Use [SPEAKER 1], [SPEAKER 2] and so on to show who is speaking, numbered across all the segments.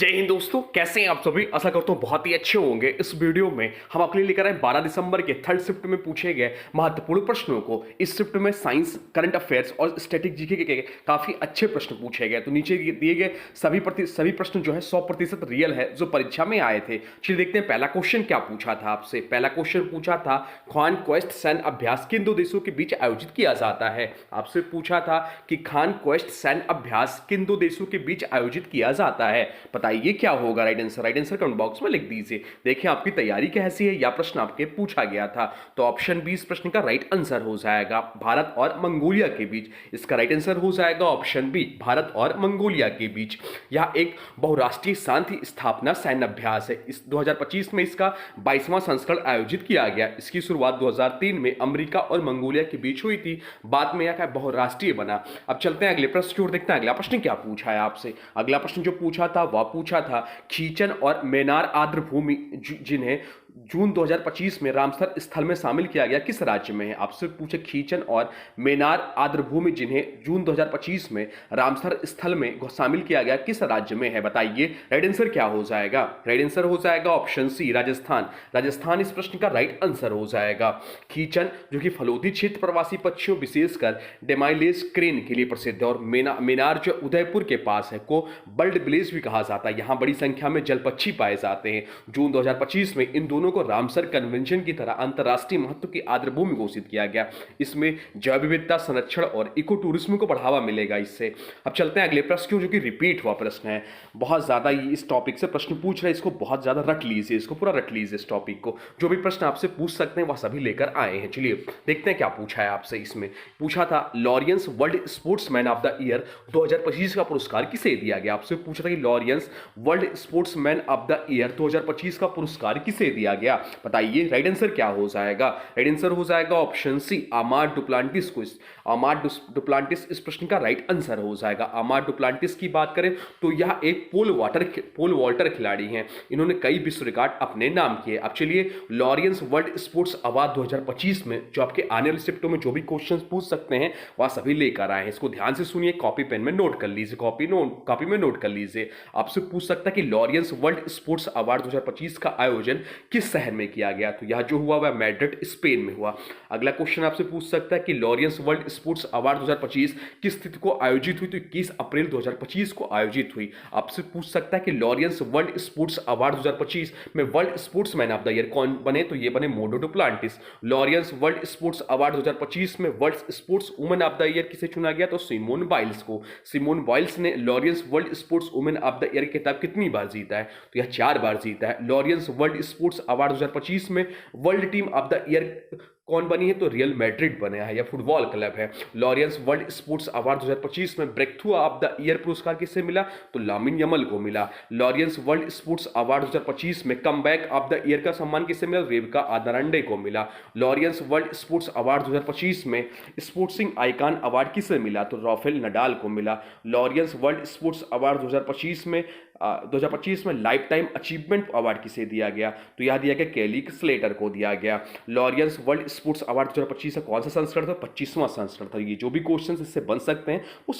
[SPEAKER 1] जय हिंद दोस्तों, कैसे हैं आप सभी। आशा करता हूं बहुत ही अच्छे होंगे। इस वीडियो में हम आपके लिए लेकर आए 12 दिसंबर के थर्ड शिफ्ट में पूछे गए महत्वपूर्ण प्रश्नों को। इस शिफ्ट में साइंस, करंट अफेयर्स और स्टैटिक जीके के काफी अच्छे प्रश्न पूछे गए। तो नीचे दिए गए सभी प्रश्न जो है 100% रियल है, जो परीक्षा में आए थे। चलिए देखते हैं पहला क्वेश्चन क्या पूछा था आपसे। पहला क्वेश्चन पूछा था कॉन्क्वेस्ट सैन्य अभ्यास किन दो देशों के बीच आयोजित किया जाता है। आपसे पूछा था कि कॉन्क्वेस्ट सैन्य अभ्यास किन दो देशों के बीच आयोजित किया जाता है। बताइए क्या होगा right answer. Right answer comment box में लिख दीजिए। देखिए आपकी तैयारी कैसी है, या प्रश्न आपके पूछा गया था। तो ऑप्शन बी इस प्रश्न का राइट आंसर हो जाएगा, भारत और मंगोलिया के बीच। इसका राइट आंसर हो जाएगा ऑप्शन बी, भारत और मंगोलिया के बीच। यह एक बहुराष्ट्रीय शांति स्थापना सैन्य अभ्यास है। इस 2025 में इसका 22वां संस्करण आयोजित किया गया। इसकी शुरुआत 2003 में अमेरिका और मंगोलिया के बीच हुई थी। बाद में यह बहुराष्ट्रीय बना। अब चलते हैं अगले प्रश्न की ओर, देखते हैं अगला प्रश्न क्या पूछा है आपसे। अगला प्रश्न जो पूछा था वह पूछा था खीचन और मेनार आर्द्र भूमि जिन्हें जून 2025 में रामसर स्थल में शामिल किया गया किस राज्य में है। आपसे पूछे खीचन और मेनार आर्द्र भूमि जिन्हें जून 2025 में रामसर स्थल में शामिल किया गया किस राज्य में है। बताइए राइट आंसर क्या हो जाएगा। राइट आंसर हो जाएगा ऑप्शन सी, राजस्थान। राजस्थान इस प्रश्न का राइट आंसर हो जाएगा। खीचन जो कि फलोदी क्षेत्र प्रवासी पक्षियों विशेषकर डेमाइलेस क्रेन के लिए प्रसिद्ध है, और मेनार जो उदयपुर के पास है को बर्ड विलेज भी कहा जाता है। यहां बड़ी संख्या में जल पक्षी पाए जाते हैं। जून 2025 में इन दोनों को रामसर कन्वेंशन की तरह अंतरराष्ट्रीय महत्व की आर्द्रभूमि घोषित किया गया। इसमें जैव विविधता संरक्षण और इको टूरिज्म को बढ़ावा मिलेगा इससे। अब चलते हैं अगले प्रश्न जो कि रिपीट हुआ प्रश्न है। बहुत ज्यादा इस टॉपिक से प्रश्न पूछ रहे हैं, इसको बहुत ज्यादा रट लीजिए, इसको पूरा रट लीजिए इस टॉपिक को। जो भी प्रश्न आपसे पूछ सकते हैं वह सभी लेकर आए हैं। चलिए देखते हैं क्या पूछा है आपसे। इसमें पूछा था Laureus world sportsman of the year 2025 का पुरस्कार किसे दिया गया। आपसे पूछा था कि Laureus world sportsman of the year 2025 का पुरस्कार किसे दिया गया। बताइए राइट आंसर क्या हो जाएगा। राइट आंसर हो जाएगा ऑप्शन सी, अमाद डुप्लांटिस को। अमाद डुप्लांटिस इस प्रश्न का राइट आंसर हो जाएगा। अमाद डुप्लांटिस की बात करें तो यह एक पोल वॉल्टर खिलाड़ी हैं। इन्होंने कई विश्व रिकॉर्ड अपने नाम किए। अब चलिए लॉरियंस वर्ल्ड स्पोर्ट्स अवार्ड 2025 में जो आपके आने वाले शिफ्टों में जो भी क्वेश्चन पूछ सकते हैं वह सभी लेकर आए हैं। इसको ध्यान से सुनिए, कॉपी पेन में नोट कर लीजिए, कॉपी में नोट कर लीजिए। आपसे पूछ सकता है कि लॉरियंस वर्ल्ड स्पोर्ट्स अवार्ड 2025 का आयोजन किस शहर में किया गया। तो यह जो हुआ वह मैड्रिड स्पेन में हुआ। अगला क्वेश्चन आपसे पूछ सकता है कि लॉरियंस वर्ल्ड स्पोर्ट्स अवार्ड 2025 किस तिथि को आयोजित हुई। तो 21 अप्रैल 2025 को आयोजित हुई। आपसे पूछ सकता है कि लॉरियंस वर्ल्ड स्पोर्ट्स अवार्ड 2025 में world sportsman of the year कौन बने। तो ये बने Mondo Duplantis. Laureus world sports award 2025 में world sports women of the year किसे चुना गया। तो सिमोन बाइल्स को। सिमोन बाइल्स ने Laureus world sports women of the year किताब कितनी बार जीता है। तो यह 4 बार जीता है। लॉरियंस वर्ल्ड स्पोर्ट्स अवार्ड 2025 में world team of the year कौन बनी है। तो रियल मैड्रिड बना है, या फुटबॉल क्लब है। लॉरियंस वर्ल्ड स्पोर्ट्स अवार्ड 2025 में breakthrough of the year पुरस्कार किससे मिला। तो लामिन यमल को मिला। लॉरियंस वर्ल्ड स्पोर्ट्स अवार्ड 2025 में कमबैक ऑफ द ईयर का सम्मान किससे मिला। रेवका आदरांडे को मिला। लॉरियंस वर्ल्ड स्पोर्ट्स अवार्ड 2025 में स्पोर्ट्सिंग आइकॉन अवार्ड किससे मिला। तो राफेल नडाल को मिला। लॉरियंस वर्ल्ड स्पोर्ट्स अवार्ड 2025 में लाइफ टाइम अचीवमेंट अवार्ड किसे दिया गया। तो यह दिया गया केली स्लेटर को दिया गया। लॉरियंस वर्ल्ड स्पोर्ट्स अवार्ड 2025 का कौन सा संस्करण था। 25वां संस्करण था। ये जो भी क्वेश्चन इससे बन सकते हैं वो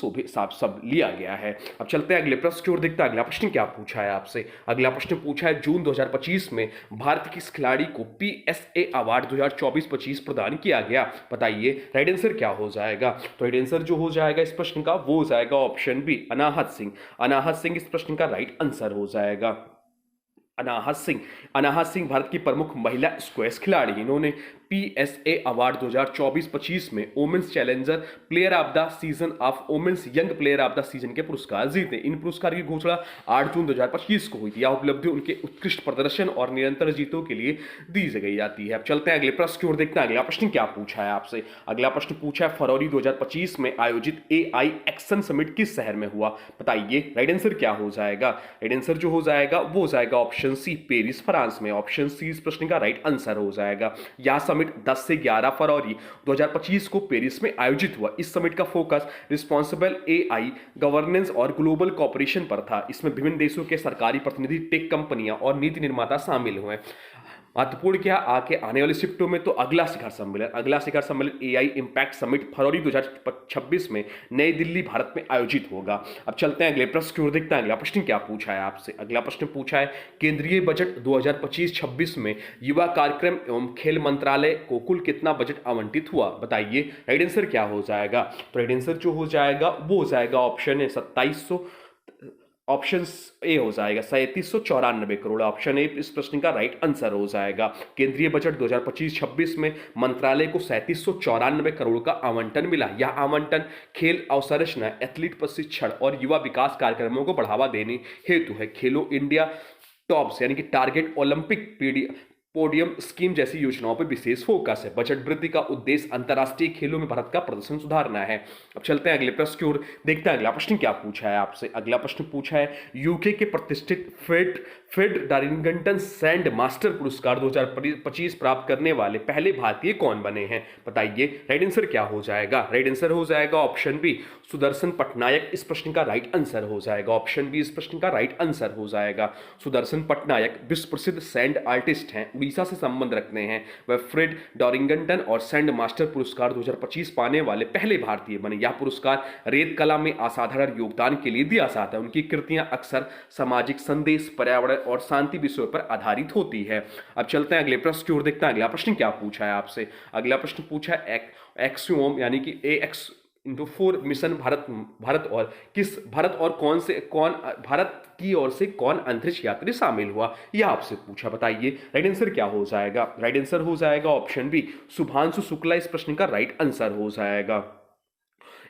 [SPEAKER 1] सब लिया गया है। अब चलते हैं अगले प्रश्न की ओर, देखते हैं अगला प्रश्न क्या पूछा है आपसे। अगला प्रश्न पूछा है जून 2025 में भारत के किस खिलाड़ी को PSA अवार्ड 2024-25 प्रदान किया गया। बताइए राइट आंसर क्या हो जाएगा। तो राइट आंसर जो हो जाएगा इस प्रश्न का वो हो जाएगा ऑप्शन बी, अनाहत सिंह। अनाहत सिंह इस प्रश्न का राइट आंसर हो जाएगा। अनाहत सिंह भारत की प्रमुख महिला स्क्वैश खिलाड़ी। इन्होंने PSA अवार्ड 2024-25 में women's challenger player of the season of women's young player of the season के पुरस्कार जीते। इन पुरस्कार की घोषणा 8 जून 2025 को हुई थी। यह उपलब्धि उनके उत्कृष्ट प्रदर्शन और निरंतर जीतों के लिए दी गई जाती है। अब चलते हैं अगले प्रश्न की ओर, देखते हैं अगला प्रश्न क्या पूछा है आपसे। अगला प्रश्न पूछा है फरवरी 2025 में आयोजित AI एक्शन समिट किस शहर में हुआ। बताइए राइट आंसर क्या हो जाएगा। राइट आंसर जो हो जाएगा वो हो जाएगा ऑप्शन सी, पेरिस फ्रांस में। ऑप्शन सी इस प्रश्न का राइट आंसर हो जाएगा। यह समिट 10 से 11 फरवरी 2025 को पेरिस में आयोजित हुआ। इस समिट का फोकस रिस्पॉन्सिबल AI गवर्नेंस और ग्लोबल कॉपरेशन पर था। इसमें विभिन्न देशों के सरकारी प्रतिनिधि, टेक कंपनियां और नीति निर्माता शामिल हुए। महत्वपूर्ण क्या आके आने वाले शिफ्टों में तो अगला शिखर सम्मेलन एआई इम्पैक्ट समिट फरवरी 2026 में नई दिल्ली भारत में आयोजित होगा। अब चलते हैं अगले प्रश्न की ओर, देखते हैं अगला प्रश्न क्या पूछा है आपसे। अगला प्रश्न पूछा है केंद्रीय बजट 2025-26 में युवा कार्यक्रम एवं खेल मंत्रालय को कुल कितना बजट आवंटित हुआ, बताइए। राइट आंसर क्या हो जाएगा? तो राइट आंसर जो हो जाएगा वो हो जाएगा ऑप्शन है 2700, ऑप्शन ए हो जाएगा 3794 करोड़। ऑप्शन ए इस प्रश्न का राइट आंसर हो जाएगा। केंद्रीय बजट 2025-26 में मंत्रालय को 3794 करोड़ का आवंटन मिला। यह आवंटन खेल अवसंरचना, एथलीट प्रशिक्षण और युवा विकास कार्यक्रमों को बढ़ावा देने हेतु है। खेलो इंडिया टॉप्स यानी कि टारगेट ओलंपिक पोडियम स्कीम जैसी योजनाओं पर विशेष फोकस है। बजट वृद्धि का उद्देश्य अंतर्राष्ट्रीय खेलों में भारत का प्रदर्शन सुधारना है। अब चलते हैं अगले प्रश्न की ओर, देखते हैं अगला प्रश्न क्या पूछा है आपसे। अगला प्रश्न पूछा है यूके के प्रतिष्ठित फेड सैंड मास्टर पुरस्कार 2025 प्राप्त करने वाले पहले भारतीय कौन बने हैं, बताइए। राइट आंसर क्या हो जाएगा? राइट आंसर हो जाएगा ऑप्शन बी सुदर्शन पटनायक। इस प्रश्न का राइट आंसर हो जाएगा ऑप्शन बी, इस प्रश्न का राइट आंसर हो जाएगा। सुदर्शन पटनायक विश्व प्रसिद्ध सैंड आर्टिस्ट हैं, उड़ीसा से संबंध रखते हैं। वह फ्रेड डॉरिंगटन और सैंड मास्टर पुरस्कार 2025 पाने वाले पहले भारतीय बने। यह पुरस्कार रेत कला में असाधारण योगदान के लिए दिया जाता है। उनकी कृतियां अक्सर सामाजिक संदेश, पर्यावरण और शांति विषयों पर आधारित होती है। अब चलते हैं अगले प्रश्न की ओर, देखते हैं अगला प्रश्न क्या पूछा है आपसे। अगला प्रश्न पूछा है एक्सियोम यानी कि AX-4 मिशन भारत की ओर से कौन अंतरिक्ष यात्री शामिल हुआ, यह आपसे पूछा, बताइए। राइट आंसर क्या हो जाएगा? राइट आंसर हो जाएगा ऑप्शन बी शुभांशु शुक्ला। इस प्रश्न का राइट आंसर हो जाएगा।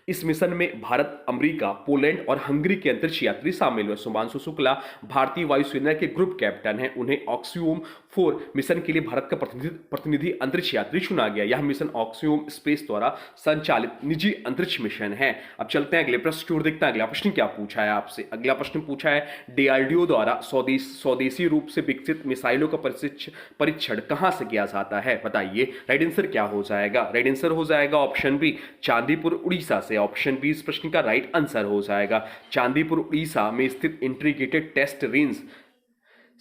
[SPEAKER 1] इस मिशन में भारत, अमेरिका, पोलैंड और हंगरी के अंतरिक्ष यात्री शामिल हुए। शुभांशु शुक्ला भारतीय वायुसेना के ग्रुप कैप्टन हैं। उन्हें ऑक्सियोम 4 मिशन के लिए भारत का प्रतिनिधि अंतरिक्ष यात्री चुना गया। यह मिशन ऑक्सियोम स्पेस द्वारा संचालित निजी अंतरिक्ष मिशन है। अब चलते हैं अगले प्रश्न की ओर, देखते हैं अगला प्रश्न क्या पूछा है आपसे। अगला प्रश्न पूछा है डीआरडीओ द्वारा स्वदेशी रूप से विकसित मिसाइलों का परीक्षण कहां से किया जाता है, बताइए। राइट आंसर क्या हो जाएगा? राइट आंसर हो जाएगा ऑप्शन बी चांदीपुर, उड़ीसा से। ऑप्शन बी इस प्रश्न का राइट आंसर हो जाएगा। चांदीपुर, उड़ीसा में स्थित इंटीग्रेटेड टेस्ट रेंज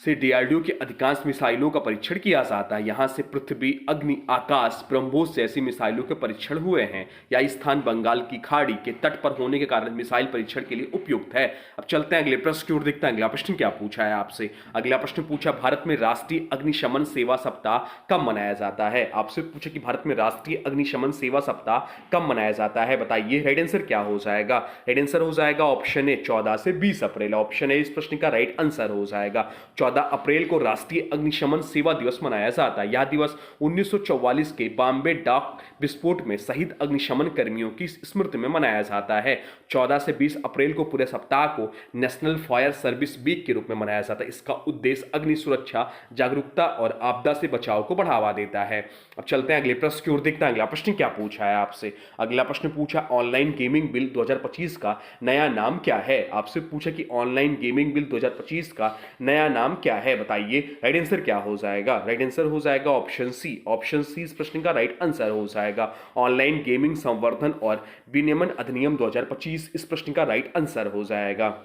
[SPEAKER 1] से डीआरडीओ की अधिकांश मिसाइलों का परीक्षण किया जाता है। यहां से पृथ्वी, अग्नि, आकाश, ब्रह्मोस जैसी मिसाइलों के परीक्षण हुए हैं। यह स्थान बंगाल की खाड़ी के तट पर होने के कारण मिसाइल परीक्षण के लिए उपयुक्त है। अब चलते हैं अगले प्रश्न की ओर, देखते हैं अगला प्रश्न क्या पूछा है आपसे। अगला प्रश्न पूछा भारत में राष्ट्रीय अग्निशमन सेवा सप्ताह कब मनाया जाता है। आपसे पूछा कि भारत में राष्ट्रीय अग्निशमन सेवा सप्ताह कब मनाया जाता है, बताइए। राइट आंसर क्या हो जाएगा? राइट आंसर हो जाएगा ऑप्शन ए 14 से 20 अप्रैल। ऑप्शन ए इस प्रश्न का राइट आंसर हो जाएगा। 14 अप्रैल को राष्ट्रीय अग्निशमन सेवा दिवस मनाया जाता है। यह दिवस 1944 के बॉम्बे डाक विस्फोट में शहीद अग्निशमन कर्मियों की स्मृति में मनाया जाता है। 14 से 20 अप्रैल को पूरे सप्ताह को नेशनल फायर सर्विस वीक के रूप में मनाया जाता है। इसका उद्देश्य अग्नि सुरक्षा, जागरूकता और आपदा से बचाव को बढ़ावा देता है। अब चलते हैं अगले प्रश्न की ओर, देखते हैं अगला प्रश्न क्या पूछा है आपसे। अगला प्रश्न पूछा ऑनलाइन गेमिंग बिल 2025 का नया नाम क्या है। आपसे पूछा कि ऑनलाइन गेमिंग बिल 2025 का नया नाम क्या है, बताइए। राइट आंसर क्या हो जाएगा? राइट आंसर हो जाएगा ऑप्शन सी। ऑप्शन सी इस प्रश्न का राइट आंसर हो जाएगा। ऑनलाइन गेमिंग संवर्धन और विनियमन अधिनियम 2025 इस प्रश्न का राइट आंसर हो जाएगा।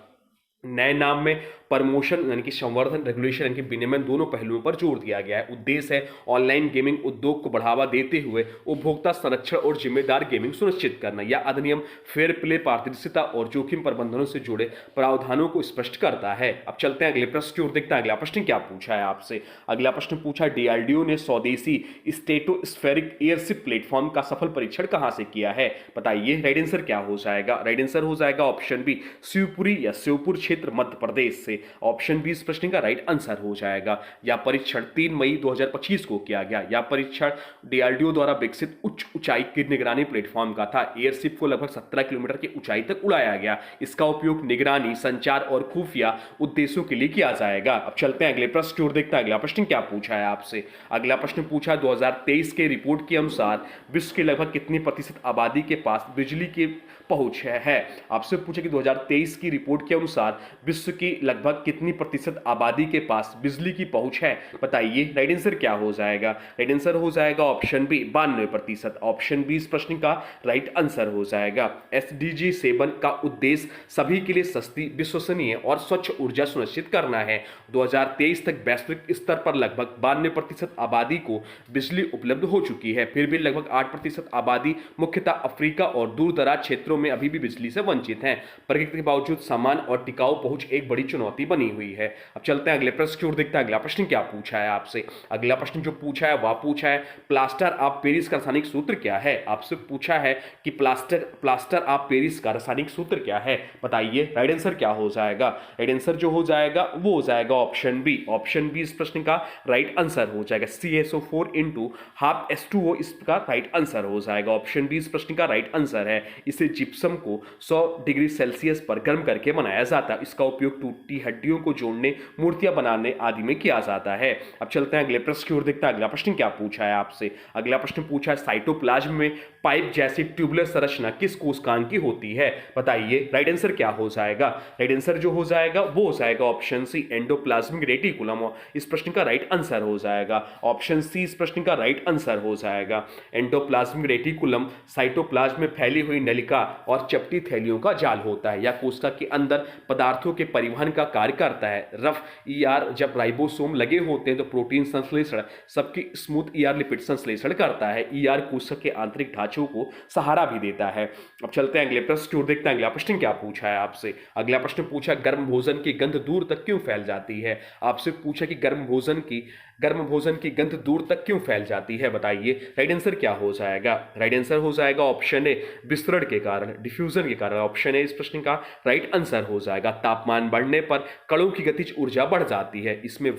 [SPEAKER 1] नए नाम में प्रमोशन यानी कि संवर्धन, रेगुलेशन यानी कि विनियमन दोनों पहलुओं पर जोर दिया गया है। उद्देश्य है ऑनलाइन गेमिंग उद्योग को बढ़ावा देते हुए उपभोक्ता संरक्षण और जिम्मेदार गेमिंग सुनिश्चित करना। यह अधिनियम फेयर प्ले, पारदर्शिता और जोखिम प्रबंधनों से जुड़े प्रावधानों को स्पष्ट करता है। अब चलते हैं अगले प्रश्न की ओर, देखते हैं अगला प्रश्न क्या पूछा है आपसे। अगला प्रश्न पूछा डीआरडीओ ने स्वदेशी स्ट्रेटोस्फेरिक एयरशिप प्लेटफॉर्म का सफल परीक्षण कहां से किया है, बताइए। राइट आंसर क्या हो जाएगा? राइट आंसर हो जाएगा ऑप्शन बी शिवपुरी या शिवपुर क्षेत्र, मध्य प्रदेश से। ऑप्शन बी इस प्रश्न का राइट आंसर हो जाएगा। यह परीक्षण 3 मई 2025 को किया गया। यह परीक्षण डीआरडीओ द्वारा विकसित उच्च ऊंचाई की निगरानी प्लेटफॉर्म का था। एयरशिप को लगभग 17 किलोमीटर की ऊंचाई तक उड़ाया गया। इसका उपयोग निगरानी, संचार और खुफिया उद्देश्यों के लिए किया जाएगा। अब चलते हैं अगले प्रश्न की ओर, देखते हैं अगला प्रश्न क्या पूछा है आपसे। अगला प्रश्न पूछा 2023 के रिपोर्ट के अनुसार विश्व के लगभग कितनी प्रतिशत आबादी के पास बिजली की पहुंच है। आपसे पूछा कि 2023 की रिपोर्ट के अनुसार विश्व की लगभग लगभग कितनी प्रतिशत आबादी के पास बिजली की पहुंच है? बताइए। राइट आंसर क्या हो जाएगा? राइट आंसर हो जाएगा ऑप्शन बी 92%। ऑप्शन बी इस प्रश्न का राइट आंसर हो जाएगा। SDG 7 का उद्देश्य सभी के लिए सस्ती, विश्वसनीय और स्वच्छ ऊर्जा सुनिश्चित करना है। 2023 तक वैश्विक स्तर पर लगभग 92% आबादी को बिजली उपलब्ध हो चुकी है। फिर भी लगभग 8% आबादी मुख्यतः अफ्रीका और दूर दराज क्षेत्रों में अभी भी बिजली से वंचित है। प्रकृति के बावजूद समान और टिकाऊ पहुंच एक बड़ी चुनौती बनी हुई है। अब चलते हैं अगले प्रश्न की ओर, देखते हैं अगला प्रश्न क्या पूछा है आपसे। अगला प्रश्न जो पूछा है वह पूछा है प्लास्टर ऑफ पेरिस का रासायनिक सूत्र क्या है? आपसे पूछा है कि प्लास्टर ऑफ पेरिस का रासायनिक सूत्र क्या है? बताइए। राइट आंसर क्या हो जाएगा? राइट आंसर जो हो जाएगा वो हो जाएगा ऑप्शन बी। ऑप्शन बी इस प्रश्न का राइट आंसर हो जाएगा। CaSO4 इंटू हाफ H2O इसका राइट आंसर हो जाएगा। ऑप्शन बी इस प्रश्न का राइट आंसर है। इसे जिप्सम को 100 डिग्री सेल्सियस पर गर्म करके बनाया जाता है। इसका उपयोग टूटी हड्डियों को जोड़ने, मूर्तियां बनाने आदि में किया जाता है। अब चलते हैं अगले प्रश्न की ओर, देखते हैं अगला प्रश्न क्या पूछा है आपसे। अगला प्रश्न पूछा है साइटोप्लाज्म में पाइप जैसी ट्यूबुलर संरचना किस कोशिकांग की होती है? बताइए। राइट आंसर क्या हो जाएगा? राइट आंसर जो हो जाएगा वो हो जाएगा ऑप्शन सी एंडोप्लाज्मिक रेटिकुलम। इस प्रश्न का राइट आंसर हो जाएगा ऑप्शन सी। इस प्रश्न का राइट आंसर हो जाएगा एंडोप्लाज्मिक रेटिकुलम साइटोप्लाज्म में फैली हुई नलिका और चपटी थैलियों का जाल होता है। यह कोशिका के अंदर पदार्थों के परिवहन का कार्य करता है। रफ ER जब राइबोसोम लगे होते हैं तो प्रोटीन संश्लेषण सबकी स्मूथ ER लिपिड संश्लेषण करता है। ER कोशिका के आंतरिक ढांचों को सहारा भी देता है। अब चलते हैं अगले प्रश्न की ओर, देखते हैं अगला प्रश्न क्या पूछा है आपसे। अगला प्रश्न पूछा गर्म भोजन की गंध दूर तक क्यों फैल जाती है? आपसे पूछा कि गर्म भोजन की गंध दूर तक क्यों फैल जाती है? बताइए। राइट आंसर क्या हो जाएगा? राइट आंसर हो जाएगा ऑप्शन ए विस्तरण के कारण, डिफ्यूजन के कारण। ऑप्शन ए इस प्रश्न का राइट आंसर हो जाएगा। तापमान बढ़ने पर कणों की गतिज ऊर्जा बढ़ जाती है। इसमें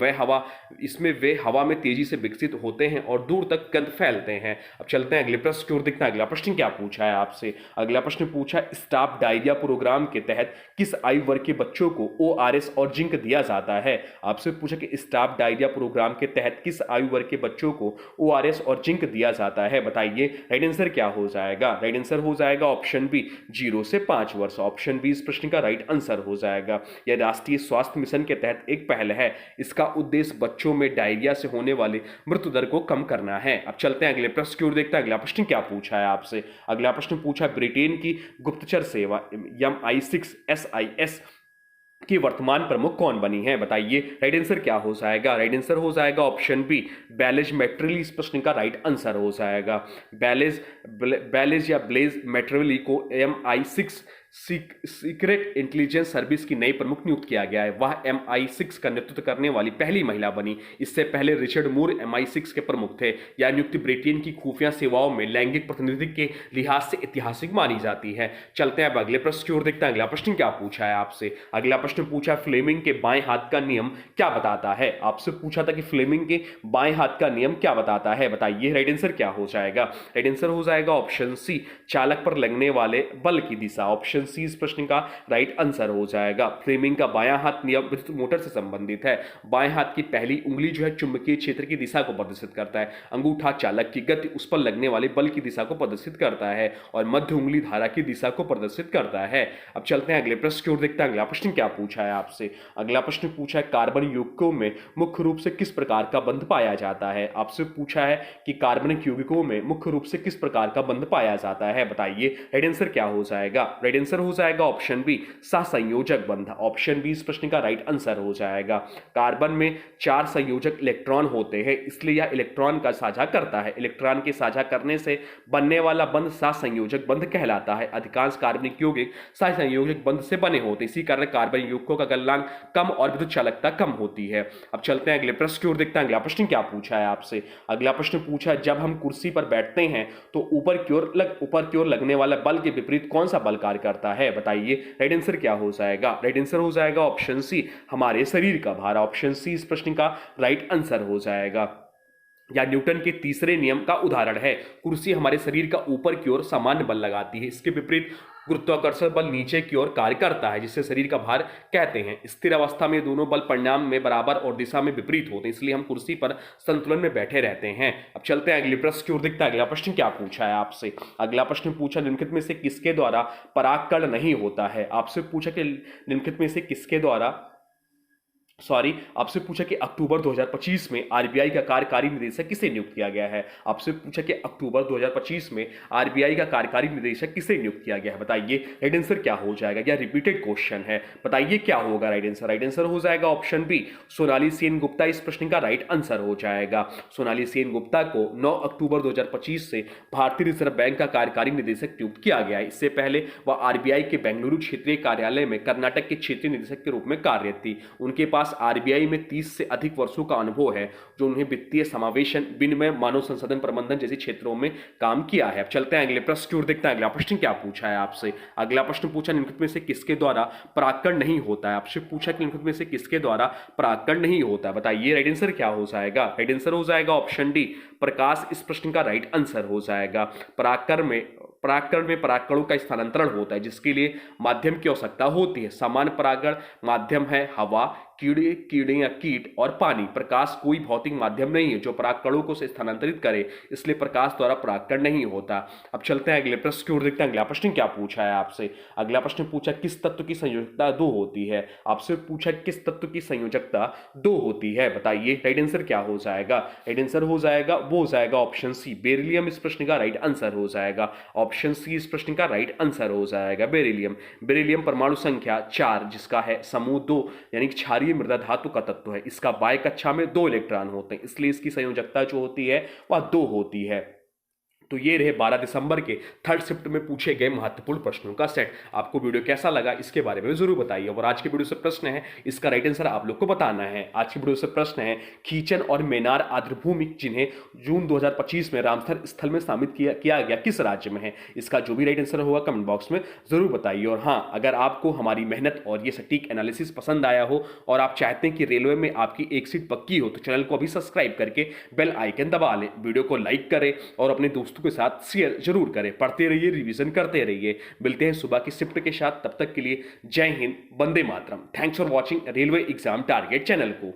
[SPEAKER 1] वे हवा में तेजी से विकसित होते हैं और दूर तक गंध फैलते हैं। अब चलते हैं अगले प्रश्न की ओर, देखते हैं अगला प्रश्न क्या पूछा है आपसे। अगला प्रश्न पूछा स्टॉप डायरिया प्रोग्राम के तहत किस आयु वर्ग के बच्चों को ORS और जिंक दिया जाता है? आपसे पूछा कि स्टॉप डायरिया प्रोग्राम के तहत किस आयु वर्ग के बच्चों को ORS और जिंक दिया जाता है? बताइए। राइट आंसर क्या हो जाएगा? राइट आंसर हो जाएगा ऑप्शन बी 0 से 5 वर्ष। ऑप्शन बी इस प्रश्न का राइट आंसर हो जाएगा। यह राष्ट्रीय स्वास्थ्य मिशन के तहत एक पहल है। इसका उद्देश्य बच्चों में डायरिया से होने वाली मृत्यु दर को कम करना है। अब चलते हैं अगले प्रश्न की ओर, देखते हैं अगला प्रश्न क्या पूछा है आपसे। अगला प्रश्न पूछा ब्रिटेन की गुप्तचर सेवा MI6 SIS की वर्तमान प्रमुख कौन बनी है? बताइए। राइट आंसर क्या हो जाएगा? राइट आंसर हो जाएगा ऑप्शन बी बैलेज मेट्रिली। इस प्रश्न का राइट आंसर हो जाएगा बैलेज या ब्लेज मेट्रिली को MI6 सीक्रेट इंटेलिजेंस सर्विस की नई प्रमुख नियुक्त किया गया है। वह MI6 का नेतृत्व करने वाली पहली महिला बनी। इससे पहले रिचर्ड मूर MI6 के प्रमुख थे। यह नियुक्ति ब्रिटेन की खुफिया सेवाओं में लैंगिक प्रतिनिधित्व के लिहाज से ऐतिहासिक मानी जाती है। चलते हैं अब अगले प्रश्न की ओर, देखते हैं अगला प्रश्न क्या पूछा है आपसे। अगला प्रश्न पूछा फ्लेमिंग के बाएं हाथ का नियम क्या बताता है? आपसे पूछा था कि फ्लेमिंग के बाएं हाथ का नियम क्या बताता है? बताइए। राइट आंसर क्या हो जाएगा? राइट आंसर हो जाएगा ऑप्शन सी चालक पर लगने वाले बल की दिशा। ऑप्शन सी इस प्रश्न का राइट आंसर हो जाएगा। फ्लेमिंग का बायां हाथ नियम विद्युत मोटर से संबंधित है। बाएं हाथ की पहली उंगली जो है चुंबकीय क्षेत्र की दिशा को प्रदर्शित करता है। अंगूठा चालक की गति, उस पर लगने वाले बल की दिशा को प्रदर्शित करता है और मध्य उंगली धारा की दिशा को प्रदर्शित करता है। अब चलते हैं अगले प्रश्न की ओर, देखते हैं अगला प्रश्न क्या पूछा है आपसे। अगला प्रश्न पूछा है कार्बन यौगिकों में मुख्य रूप से किस प्रकार का बंध पाया जाता है? आपसे पूछा है कि कार्बनिक यौगिकों में मुख्य रूप से किस प्रकार का बंध पाया जाता है? बताइए। राइट आंसर क्या हो जाएगा? राइट आंसर हो जाएगा ऑप्शन बी सहसंयोजक बंध। ऑप्शन बी इस प्रश्न का राइट आंसर हो जाएगा। कार्बन में 4 संयोजक इलेक्ट्रॉन होते हैं, इसलिए यह इलेक्ट्रॉन का साझा करता है। इलेक्ट्रॉन के साझा करने से बनने वाला बंध सहसंयोजक बंध कहलाता है। अधिकांश कार्बनिक यौगिक सहसंयोजक बंध से बने होते हैं, इसी कारण कार्बन यौगिकों का गलनांक कम और विद्युत चालकता कम होती है। अब चलते हैं अगले प्रश्न की ओर, देखते हैं अगला प्रश्न क्या पूछा है आपसे। अगला प्रश्न पूछा है जब हम कुर्सी पर बैठते हैं तो ऊपर की ओर लगने वाला बल के विपरीत कौन सा बल कार्य करता है? बताइए। राइट आंसर क्या हो जाएगा? राइट आंसर हो जाएगा ऑप्शन सी हमारे शरीर का भार। ऑप्शन सी इस प्रश्न का राइट आंसर हो जाएगा। या न्यूटन के तीसरे नियम का उदाहरण है। कुर्सी हमारे शरीर का ऊपर की ओर सामान्य बल लगाती है, इसके विपरीत गुरुत्वाकर्षण बल नीचे की ओर कार्य करता है, जिसे शरीर का भार कहते हैं। स्थिर अवस्था में दोनों बल परिणाम में बराबर और दिशा में विपरीत होते हैं, इसलिए हम कुर्सी पर संतुलन में बैठे रहते हैं। अब चलते हैं अगले प्रश्न की ओर, देखते हैं अगला प्रश्न क्या पूछा है आपसे। अगला प्रश्न पूछा निम्नलिखित में से किसके द्वारा परागकण नहीं होता है? आपसे पूछा कि निम्नलिखित में से किसके द्वारा सॉरी, आपसे पूछा कि अक्टूबर 2025 में आरबीआई का कार्यकारी निदेशक किसे नियुक्त किया गया है। आपसे पूछा कि अक्टूबर 2025 में आरबीआई का कार्यकारी निदेशक किसे नियुक्त किया गया है। बताइए राइट आंसर क्या हो जाएगा। क्या रिपीटेड क्वेश्चन है, बताइए क्या होगा राइट आंसर। राइट आंसर हो जाएगा ऑप्शन बी, सोनाली सेन गुप्ता इस प्रश्न का राइट आंसर हो जाएगा। सोनाली सेन गुप्ता को 9 अक्टूबर 2025 से भारतीय रिजर्व बैंक का कार्यकारी निदेशक नियुक्त किया गया है। इससे पहले वह आरबीआई के बेंगलुरु क्षेत्रीय कार्यालय में कर्नाटक के क्षेत्रीय निदेशक के रूप में कार्यरत थी। उनके पास आरबीआई में 30 से अधिक वर्षों का अनुभव है, जो उन्हें वित्तीय समावेशन, विनिमय, मानव संसाधन प्रबंधन जैसे क्षेत्रों में काम किया है। अब चलते हैं अगले प्रश्न की ओर, देखते हैं अगला प्रश्न क्या पूछा है आपसे। अगला प्रश्न पूछा निम्नलिखित में से किसके द्वारा परागकण नहीं होता है। आपसे पूछा कि निम्नलिखित में से किसके द्वारा परागकण नहीं होता है। बताइए राइट आंसर क्या हो जाएगा। राइट आंसर हो जाएगा ऑप्शन डी, प्रकाश इस प्रश्न का राइट आंसर हो जाएगा। परागकण में परागकणों का स्थानांतरण होता है, जिसके लिए माध्यम की आवश्यकता होती है। सामान्य परागण माध्यम है हवा, कीड़े या कीट और पानी। प्रकाश कोई भौतिक माध्यम नहीं है जो परागकणों को से स्थानांतरित करे, इसलिए प्रकाश द्वारा परागकण नहीं होता। अब चलते हैं अगले प्रश्न की ओर, देखते हैं अगला प्रश्न क्या पूछा है आपसे। अगला प्रश्न पूछा किस तत्व की संयोजकता 2 होती है। आपसे पूछा किस तत्व की संयोजकता 2 होती है। बताइए राइट आंसर क्या हो जाएगा। राइट आंसर हो जाएगा, वो हो जाएगा ऑप्शन सी, बेरिलियम इस प्रश्न का राइट आंसर हो जाएगा। ऑप्शन सी इस प्रश्न का राइट आंसर हो जाएगा, बेरिलियम। बेरिलियम परमाणु संख्या 4, जिसका है समूह 2 यानी क्षारीय मृदा धातु का तत्व है। इसका बाह्य कक्षा में 2 इलेक्ट्रॉन होते हैं, इसलिए इसकी संयोजकता जो होती है वह 2 होती है। तो ये रहे 12 दिसंबर के थर्ड शिफ्ट में पूछे गए महत्वपूर्ण प्रश्नों का सेट। आपको वीडियो कैसा लगा इसके बारे में जरूर बताइए। और आज के वीडियो से प्रश्न है, इसका राइट आंसर आप लोग को बताना है। आज की वीडियो से प्रश्न है, खींचन और मेनार आर्द्रभूमि जिन्हें जून 2025 में रामसर स्थल में शामिल किया गया किस राज्य में है। इसका जो भी राइट आंसर होगा कमेंट बॉक्स में जरूर बताइए। और हाँ, अगर आपको हमारी मेहनत और ये सटीक एनालिसिस पसंद आया हो और आप चाहते हैं कि रेलवे में आपकी एक सीट पक्की हो, तो चैनल को अभी सब्सक्राइब करके बेल आइकन दबा लें। वीडियो को लाइक करें और अपने दोस्तों के साथ शेयर जरूर करें। पढ़ते रहिए, रिवीजन करते रहिए। मिलते हैं सुबह की शिफ्ट के साथ, तब तक के लिए जय Hind, Vande Mataram. Thanks for watching railway exam target channel को।